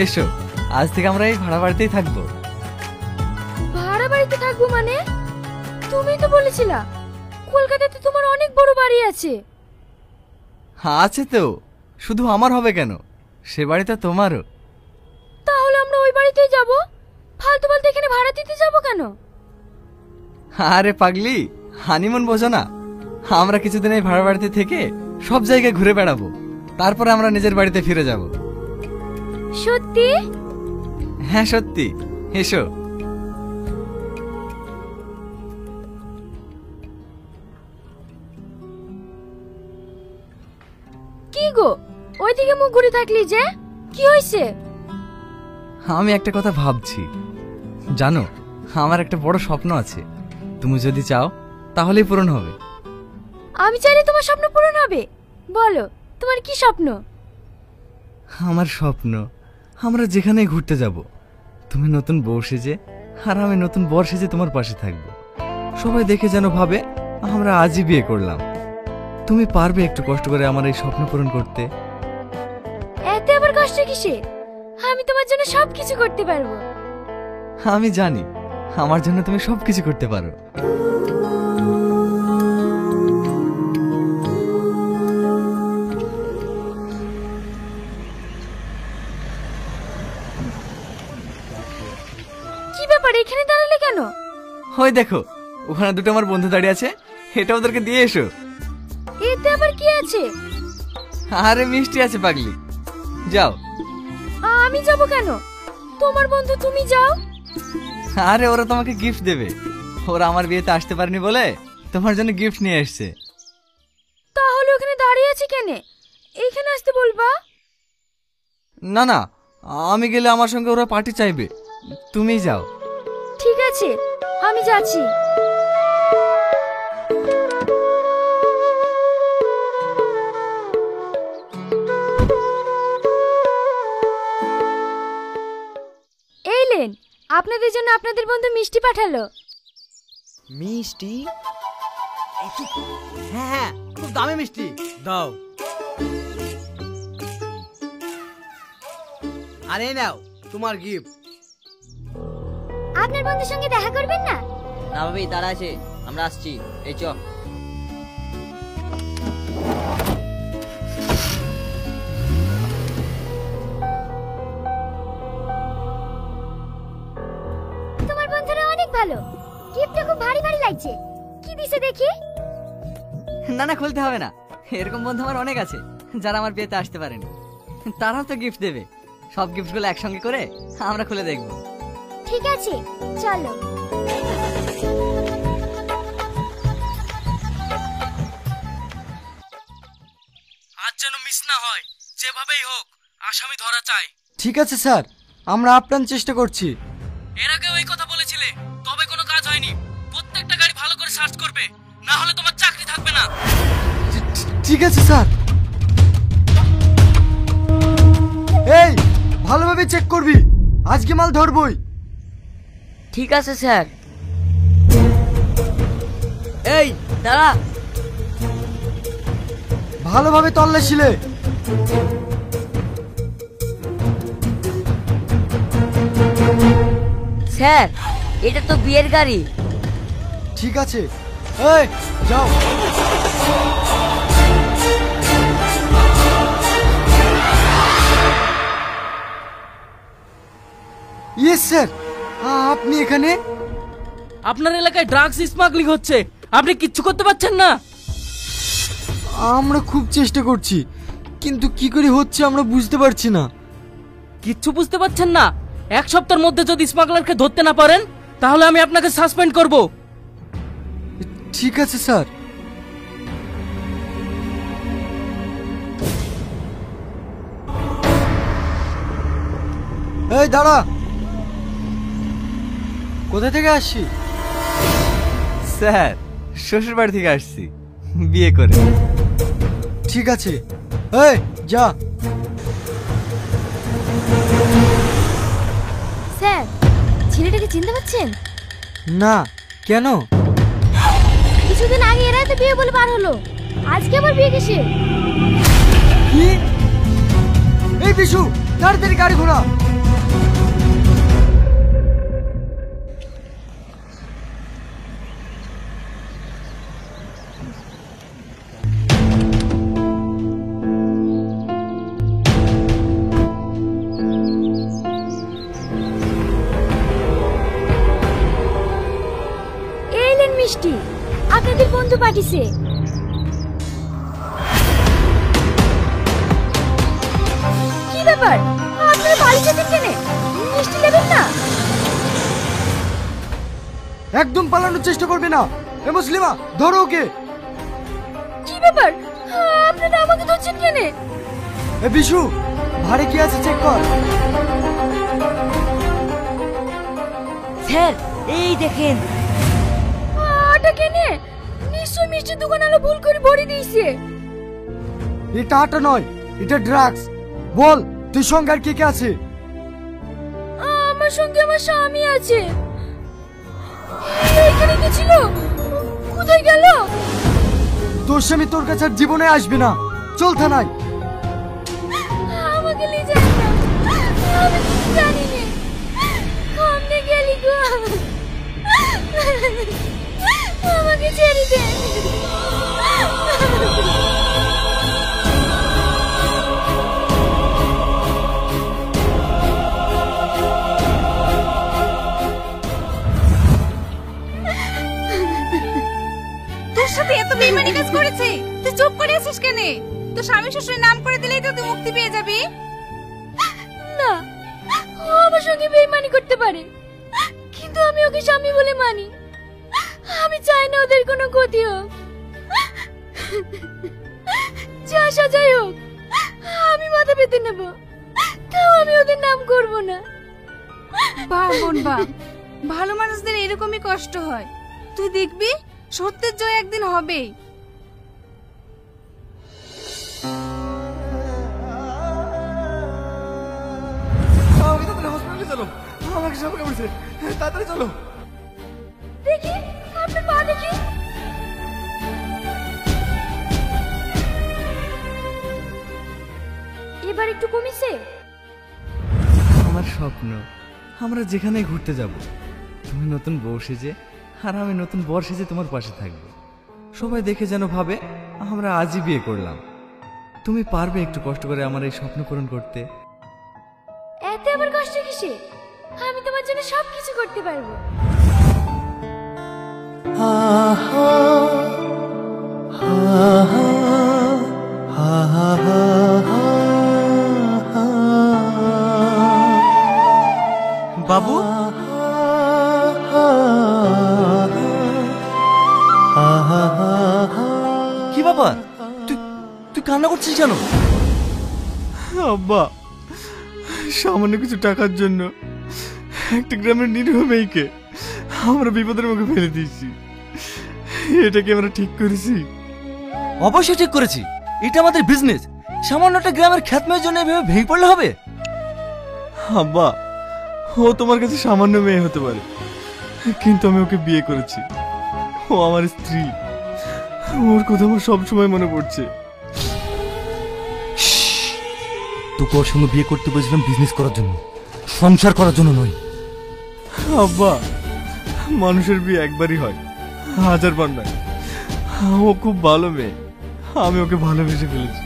এসো, আজ থেকে আমরা এই ভাড়া বাড়িতেই থাকবো। ভাড়া বাড়িতে থাকবো মানে? তুমি তো বলেছিলা কলকাতাতে তোমার অনেক বড় বাড়ি আছে। আছে তো, শুধু আমার হবে কেন? সে বাড়িটা তোমারও। তাহলে আমরা ওই বাড়িতেই যাব। ফালতু ফালতু এখানে ভাড়া দিতে যাব কেন? আরে পাগলি, হানিমুন বোঝো না? আমরা কিছুদিন এই ভাড়া বাড়িতে থেকে সব জায়গায় ঘুরে বেড়াবো, তারপরে আমরা নিজের বাড়িতে ফিরে যাব। সত্যি? হ্যাঁ সত্যি, এসো। কি গো, ওইদিকে মুখ ঘুরে থাকলি যে, কি হয়েছে? আমি একটা কথা ভাবছি, জানো, আমার একটা বড় স্বপ্ন আছে। তুমি যদি চাও তাহলেই পূরণ হবে। আমি চাইলে তোমার স্বপ্ন পূরণ হবে? বলো, তোমার কি স্বপ্ন? আমার স্বপ্ন আমরা যেখানে ঘুরতে যাব, তুমি নতুন বউ সেজে আর আমি নতুন বর সেজে তোমার পাশে থাকবো। সবাই দেখে যেন ভাবে আমরা আজই বিয়ে করলাম। তুমি পারবে একটু কষ্ট করে আমার এই স্বপ্ন পূরণ করতে? এতে আবার কষ্ট কিসে? আমি তোমার জন্য সবকিছু করতে পারবো। আমি জানি আমার জন্য তুমি সবকিছু করতে পারো। কি ব্যাপার, এখানে দাঁড়ালে কেন? ওই দেখো, ওখানে দুটো আমার বন্ধু দাঁড়িয়ে আছে, এটা ওদেরকে দিয়ে এসো। এতে আবার কি আছে? আরে মিষ্টি আছে পাগলি, যাও। আমি যাব কেন? তোমার বন্ধু, তুমি যাও। আরে ওরা তোমাকে গিফট দেবে, ওরা আমার বিয়েতে আসতে পারেনি বলে তোমার জন্য গিফট নিয়ে এসেছে। তাহলে ওখানে দাঁড়িয়ে আছি কেন? এইখানে আসতে বলবা। না না, আমি গেলে আমার সঙ্গে ওরা পার্টি চাইবে, তুমিই যাও। ঠিক আছে, আমি যাচ্ছি। এই লেন, আপনাদের জন্য আপনাদের বন্ধু মিষ্টি পাঠালো। মিষ্টি? হ্যাঁ হ্যাঁ, খুব দামি মিষ্টি দাও। আরে নাও তোমার গিফট। আপনার বন্ধুর সঙ্গে দেখা করবেন না? না ভাবি, তারা আছে, আমরা আসছি। এই চ। তোমার বন্ধুরা অনেক ভালো, গিফটটা খুব ভারী ভারী লাগছে। কি দিছে দেখি? না না, খুলতে হবে না, এরকম বন্ধু আমার অনেক আছে যারা আমার বিয়েতে আসতে পারেনি, তারাও তো গিফট দেবে। সব গিফটগুলো একসঙ্গে করে আমরা খুলে দেখবো। ঠিক আছে, চলো। আজ যেন মিস না হয়, যেভাবেই হোক আসামি ধরা চাই। ঠিক আছে স্যার, আমরা আপ্রাণ চেষ্টা করছি। এর আগেও এই কথা বলেছিলে, তবে কোনো কাজ হয়নি। প্রত্যেকটা গাড়ি ভালো করে সার্চ করবে, না হলে তোমার চাকরি থাকবে না। ঠিক আছে স্যার। এই, ভালোভাবে চেক করবি, আজকে মাল ধরবই। ঠিক আছে স্যার। এই দাঁড়া। ভালোভাবে তল্লাশিলে। স্যার, এটা তো বিয়ের গাড়ি। ঠিক আছে, এই যাও। ইয়েস স্যার, আপনি এখানে? আপনার এলাকায় ড্রাগস স্মাগলিং হচ্ছে, আপনি কিচ্ছু করতে পারছেন না? আমরা খুব চেষ্টা করছি, কিন্তু কি করে হচ্ছে আমরা বুঝতে পারছি না। কিচ্ছু বুঝতে পারছেন না? এক সপ্তাহের মধ্যে যদি স্মাগলারকে ধরতে না পারেন, তাহলে আমি আপনাকে সাসপেন্ড করব। ঠিক আছে স্যার। এই দাঁড়া, কোথা থেকে আসছি? স্যার, শ্বশুর বাড়ি থেকে আসছি বিয়ে করে। ঠিক আছে, এই যা। স্যার, ছেলেটাকে চিনতে পারছেন? না, কেন? কিছুদিন আগে এরাই তো বিয়ে বলে পার হলো, আজকে আবার বিয়ে কিসে? কি? এই বিশু, তাড়াতাড়ি গাড়ি ঘোড়া। পাঠিয়েছে। কি ব্যাপার, আপনারা বাড়ি যেতেন কেন? মিষ্টি নেবেন না? একদম পালানোর চেষ্টা করবে না। এ মুসলিমা, ধরো ওকে। কি ব্যাপার, আপনারা আমাকে ধরছেন কেন? এ বিশু, ভারে কি আছে চেক কর। স্যার এই দেখেন। আটা কেনে? নিশ্চয় মিষ্টির দোকান আলো ভুল করে ভরে দিয়েছে। এটা আটা নয়, এটা ড্রাগস। বল, তুই সঙ্গে আর কে কে আছে? আমার সঙ্গে আমার স্বামী আছে। এইখানে কি ছিল? কোথায় গেল? তোর স্বামী তোর কাছে আর জীবনে আসবে না। চল থানায়। আমাকে নিয়ে যান না, আমি কিছু জানি না। সামনে গেলি গো, আমাকে ছেড়ে দে। তোর সাথে এত বেইমানি কাজ করেছে, তুই চুপ করে আছিস কেন? তো স্বামী শ্বশুরের নাম করে দিলেই তো তুই মুক্তি পেয়ে যাবি। না, ও আমার সঙ্গে বেইমানি করতে পারে, কিন্তু আমি ওকে স্বামী বলে মানি। আমি চাই না ওদের কোনো ক্ষতি হোক। যা সাজাই হোক, আমি মাথা পেতে নেব, তাও আমি ওদের নাম করব না। বাহ বোন বাহ, ভালো মানুষদের এরকমই কষ্ট হয়। তুই দেখবি সত্যের জয় একদিন হবেই। আমাকে তাড়াতাড়ি হসপিটালে চলো। আমাকে সাপ কামড়েছে, তাড়াতাড়ি চলো। দেখি আপনার পা দেখি। এবার একটু কমিছে? আমার স্বপ্ন আমরা যেখানে ঘুরতে যাব, তুমি নতুন বউ সেজে আর আমি নতুন বর সেজে তোমার পাশে থাকবো। সবাই দেখে যেন ভাবে আমরা আজই বিয়ে করলাম। তুমি পারবে একটু কষ্ট করে আমার এই স্বপ্ন পূরণ করতে? এতে আবার কষ্ট কিসে? আমি তোমার জন্য সবকিছু করতে পারবো। বাবু, কি বাবা, তুই কান্না করছিস কেন? আব্বা, সামান্য কিছু টাকার জন্য একটা গ্রামের নিরীহ মেয়েকে আমরা বিপদের মুখে ফেলে দিয়েছি। এটা কি আমরা ঠিক করেছি? অবশ্যই ঠিক করেছি। এটা আমাদের বিজনেস। সামান্য একটা গ্রামের খ্যাতমের জন্য এভাবে ভেঙে পড়লে হবে? আব্বা, ও তোমার কাছে সামান্য মেয়ে হতে পারে, কিন্তু আমি ওকে বিয়ে করেছি। ও আমার স্ত্রী। ওর কথা আমার সবসময় মনে পড়ছে। তোকে ওর সঙ্গে বিয়ে করতে বলেছিলাম বিজনেস করার জন্য, সংসার করার জন্য নয়। আব্বা, মানুষের বিয়ে একবারই হয়, হাজারবার নয়। ও খুব ভালো মেয়ে, আমি ওকে ভালোবেসে ফেলেছি।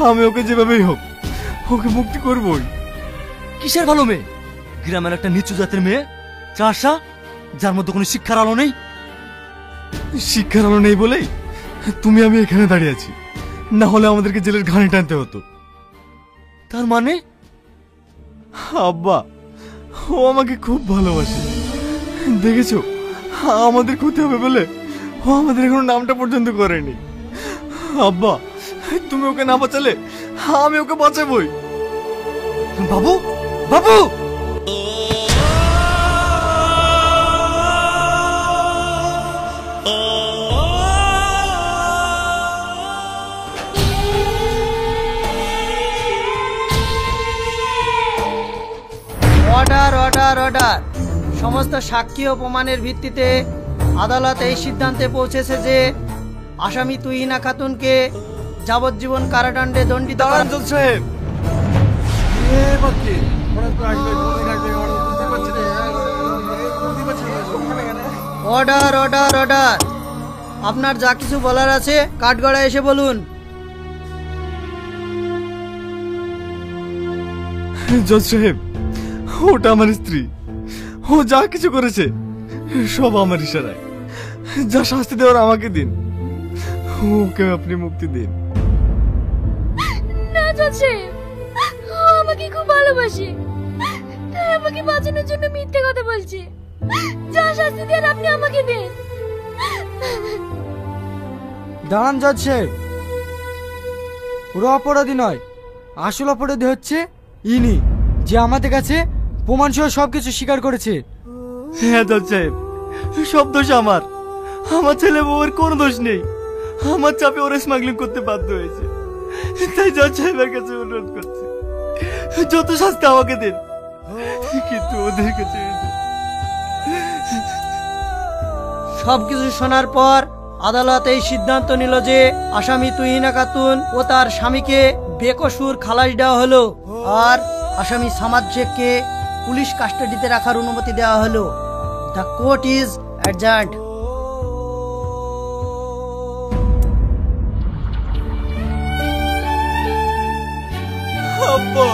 আমি ওকে যেভাবেই হোক ওকে মুক্তি করবই। কিসের ভালো মেয়ে? গ্রামের একটা নিচু জাতের মেয়ে, চাষা, যার মধ্যে কোনো শিক্ষার আলো নেই। শিক্ষার আলো নেই বলেই তুমি আমি এখানে দাঁড়িয়ে আছি, না হলে আমাদেরকে জেলের ঘানি টানতে হতো। তার মানে? আব্বা, ও আমাকে খুব ভালোবাসে। দেখেছো, আমাদের ক্ষতি হবে বলে ও আমাদের এখনো নামটা পর্যন্ত করেনি। আব্বা, তুমি ওকে না বাঁচালে আমি ওকে বাঁচাবই। বাবু, বাবু! Order order order. সমস্ত সাক্ষী ও প্রমাণের ভিত্তিতে আদালত এই সিদ্ধান্তে পৌঁছেছে যে আসামি তুহিনা খাতুনকে যাবজ্জীবন কারাদণ্ডে দণ্ডিত করা। জজ সাহেব, অর্ডার অর্ডার অর্ডার। আপনার যা কিছু বলার আছে কাঠগড়ায় এসে বলুন। জজ সাহেব, ওটা আমার স্ত্রী। ও যা কিছু করেছে সব আমার ইশারায়। যা শাস্তি দেওয়ার আমাকে দিন, ওকে আপনি মুক্তি দিন। না জজ সাহেব, ও আমাকে খুব ভালোবাসে, তাই আমাকে বাঁচানোর জন্য মিথ্যে কথা বলছে। যা শাস্তি দেন আপনি আমাকে দেন। দাঁড়ান জজ সাহেব, ওরা অপরাধী নয়, আসল অপরাধী হচ্ছে ইনি, যে আমাদের কাছে প্রমাণ সহ সবকিছু স্বীকার করেছে। হ্যাঁ জজ সাহেব, সব দোষ আমার। আমার ছেলে বউয়ের কোনো দোষ নেই, আমার চাপে ওরা স্মাগলিং করতে বাধ্য হয়েছে। তাই জজ সাহেবের কাছে অনুরোধ করছি, যত শাস্তি আমাকে দিন, কিন্তু ওদের কাছে সবকিছু শোনার পর আদালত এই সিদ্ধান্ত নিল যে আসামি তুহিনা খাতুন ও তার স্বামীকে বেকসুর খালাস দেওয়া হলো, আর আসামি সামাদ শেখকে পুলিশ কাস্টাডিতে রাখার অনুমতি দেওয়া হলো। The court is adjourned. আব্বা।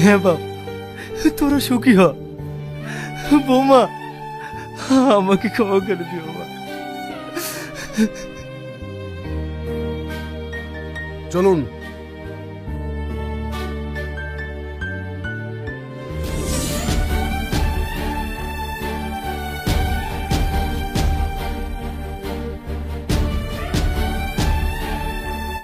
হ্যাঁ বাপ, তোরা সুখী হ। বৌমা, আমাকে ক্ষমা করে দিও মা। চলুন।